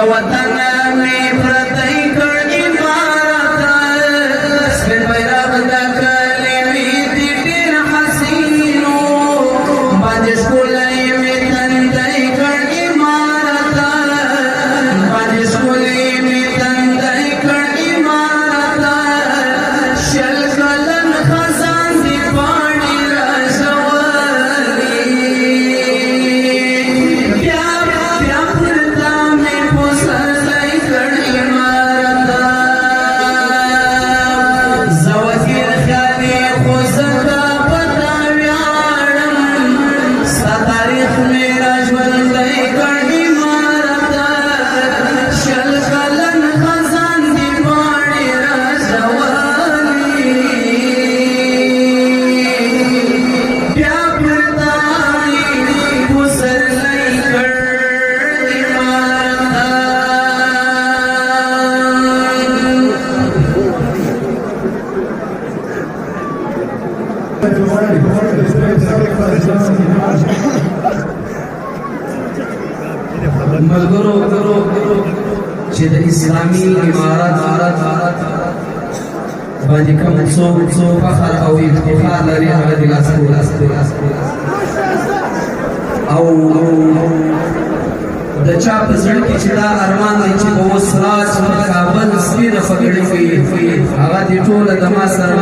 وطن میں پردی کر عمارت سپین بیرغ د کلمې دي ډېر حسینو باندې ښکلی مې تندی کړ عمارت باندې ښکلی مې تندی کړ عمارت شل کلن خزان دي پاڼې راژولي بیا پر تا مې پسرلی کړ عمارت زه وزیر خیالي خو ځکه په تا ویاړم ستا تاریخ مې راژوندی کړ عمارت شل کلن خزان دي پاڼې راژولي بیا پر تا مې پسرلی کړ ملګرو چې د اسلامي امارت باندې کوم څوک فخر او افتخار لري هغه د لاس او د چا په زړه کې چې دا ارمان دی چې به اوس راز پر کابل سپینه پګړۍ کوي هغه دې ټوله د ما سره